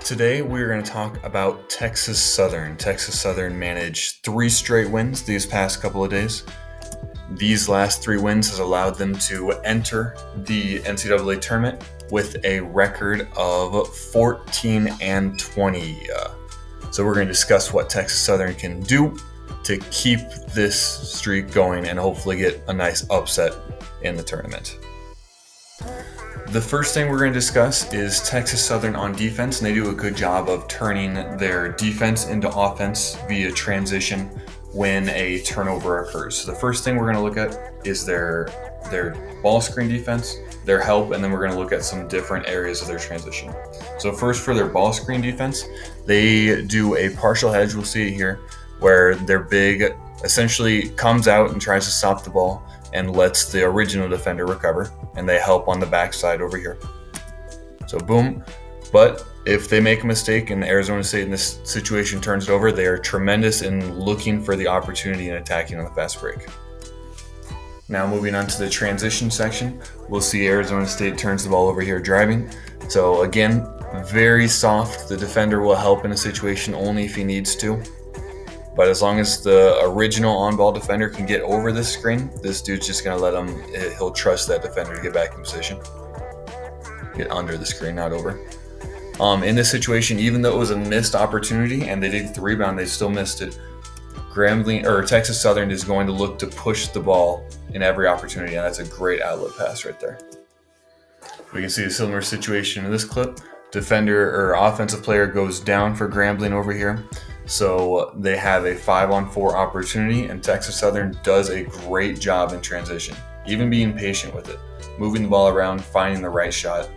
Today we're going to talk about Texas Southern. Texas Southern managed 3 straight wins these past couple of days. These last 3 wins has allowed them to enter the NCAA tournament with a record of 14-20. So we're going to discuss what Texas Southern can do to keep this streak going and hopefully get a nice upset in the tournament. The first thing we're going to discuss is Texas Southern on defense, and they do a good job of turning their defense into offense via transition when a turnover occurs. So the first thing we're going to look at is their ball screen defense, their help, and then we're going to look at some different areas of their transition. So first, for their ball screen defense, they do a partial hedge, we'll see it here, where their big essentially comes out and tries to stop the ball and lets the original defender recover, and they help on the backside over here. So boom. But if they make a mistake and Arizona State in this situation turns it over, they are tremendous in looking for the opportunity and attacking on the fast break. Now moving on to the transition section, we'll see Arizona State turns the ball over here driving. So again, very soft. The defender will help in a situation only if he needs to. But as long as the original on-ball defender can get over this screen, this dude's just going to let him, he'll trust that defender to get back in position. Get under the screen, not over. In this situation, even though it was a missed opportunity and they did get the rebound, they still missed it. Texas Southern is going to look to push the ball in every opportunity, and that's a great outlet pass right there. We can see a similar situation in this clip. Defender or offensive player goes down for Grambling over here. So they have a 5-on-4 opportunity, and Texas Southern does a great job in transition, even being patient with it, moving the ball around, finding the right shot.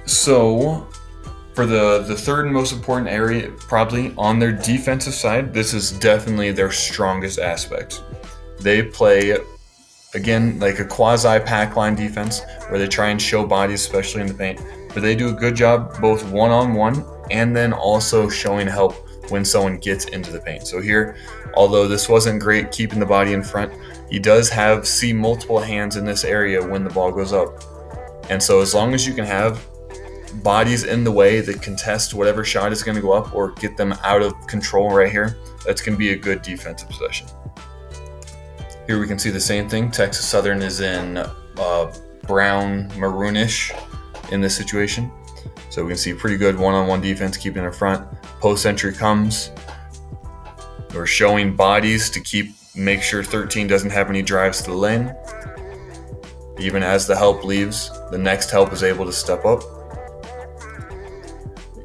So for the third and most important area, probably on their defensive side, this is definitely their strongest aspect. They play, again, like a quasi-pack line defense where they try and show bodies, especially in the paint, but they do a good job both one-on-one and then also showing help when someone gets into the paint. So here, although this wasn't great keeping the body in front, he does see multiple hands in this area when the ball goes up. And so as long as you can have bodies in the way that contest whatever shot is going to go up or get them out of control right here, that's going to be a good defensive possession. Here we can see the same thing. Texas Southern is in brown maroonish in this situation. So we can see pretty good one-on-one defense keeping in front. Post entry comes. We're showing bodies to make sure 13 doesn't have any drives to the lane. Even as the help leaves, the next help is able to step up.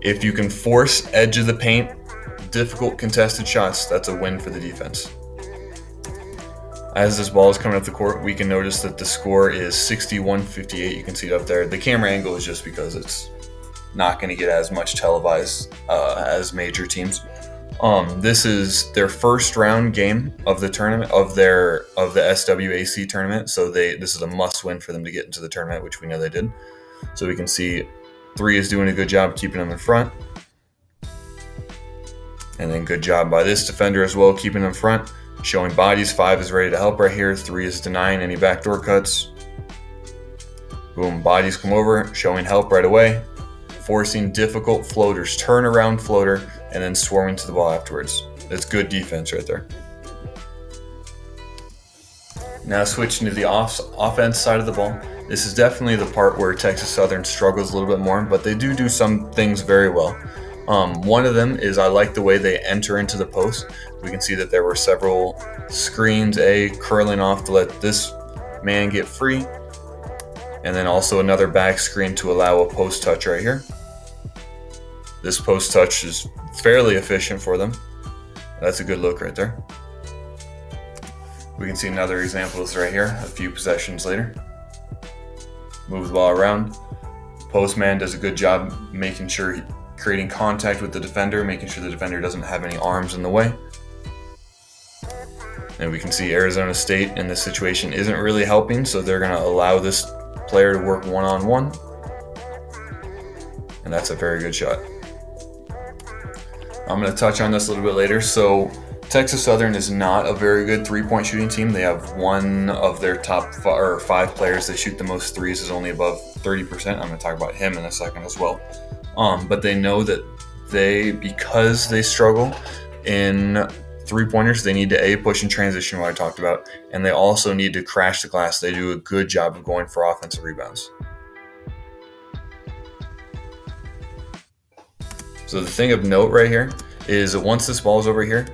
If you can force edge of the paint, difficult contested shots, that's a win for the defense. As this ball is coming up the court, we can notice that the score is 61-58. You can see it up there. The camera angle is just because it's not going to get as much televised as major teams. This is their first round game of the tournament of the SWAC tournament. So this is a must win for them to get into the tournament, which we know they did. So we can see 3 is doing a good job keeping them in front. And then good job by this defender as well, keeping them in front. Showing bodies, 5 is ready to help right here. 3 is denying any backdoor cuts. Boom, bodies come over, showing help right away. Forcing difficult floaters, turnaround floater, and then swarming to the ball afterwards. That's good defense right there. Now switching to the offense side of the ball. This is definitely the part where Texas Southern struggles a little bit more, but they do some things very well. One of them is I like the way they enter into the post. We can see that there were several screens, curling off to let this man get free. And then also another back screen to allow a post touch right here. This post touch is fairly efficient for them. That's a good look right there. We can see another example of this right here, a few possessions later. Move the ball around. Postman does a good job making sure creating contact with the defender, making sure the defender doesn't have any arms in the way. And we can see Arizona State in this situation isn't really helping, so they're going to allow this player to work one-on-one. And that's a very good shot. I'm going to touch on this a little bit later. So Texas Southern is not a very good three-point shooting team. They have one of their top five players that shoot the most threes is only above 30%. I'm going to talk about him in a second as well. But they know that because they struggle in three-pointers, they need to push in transition, what I talked about, and they also need to crash the glass. They do a good job of going for offensive rebounds. So the thing of note right here is that once this ball is over here,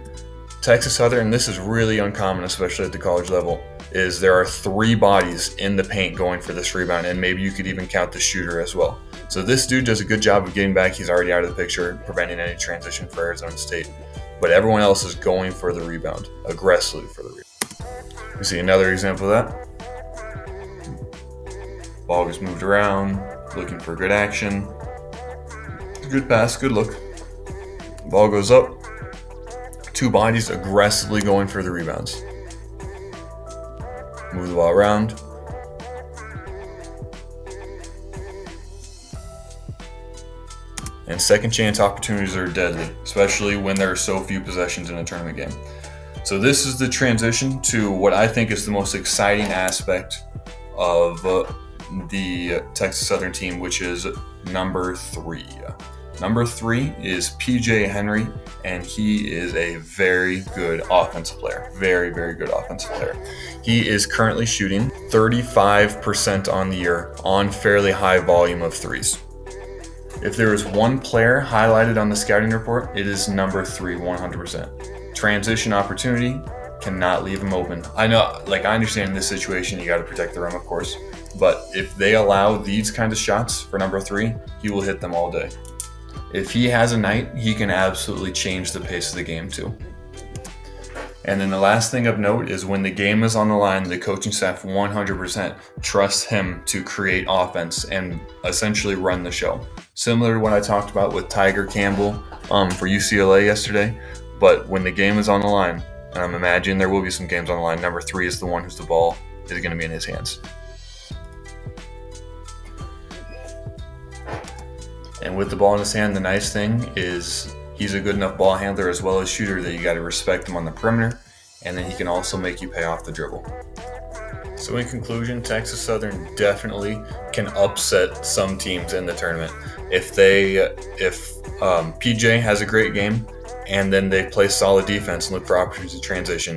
Texas Southern, this is really uncommon, especially at the college level, is there are 3 bodies in the paint going for this rebound, and maybe you could even count the shooter as well. So this dude does a good job of getting back. He's already out of the picture, preventing any transition for Arizona State. But everyone else is going for the rebound, aggressively for the rebound. We see another example of that. Ball gets moved around, looking for good action. Good pass, good look. Ball goes up. 2 bodies aggressively going for the rebounds. Move the ball around. And second chance opportunities are deadly, especially when there are so few possessions in a tournament game. So this is the transition to what I think is the most exciting aspect of the Texas Southern team, which is number 3. Number 3 is PJ Henry, and he is a very good offensive player. Very, very good offensive player. He is currently shooting 35% on the year on fairly high volume of threes. If there is one player highlighted on the scouting report, it is number 3, 100%. Transition opportunity, cannot leave him open. I know, I understand in this situation, you got to protect the rim, of course, but if they allow these kinds of shots for number 3, he will hit them all day. If he has a night, he can absolutely change the pace of the game too. And then the last thing of note is when the game is on the line, the coaching staff 100% trusts him to create offense and essentially run the show. Similar to what I talked about with Tiger Campbell for UCLA yesterday, but when the game is on the line, and I'm imagining there will be some games on the line, number 3 is the one whose the ball is going to be in his hands. And with the ball in his hand, the nice thing is he's a good enough ball handler as well as shooter that you got to respect him on the perimeter, and then he can also make you pay off the dribble. So in conclusion, Texas Southern definitely can upset some teams in the tournament. If PJ has a great game and then they play solid defense and look for opportunities to transition,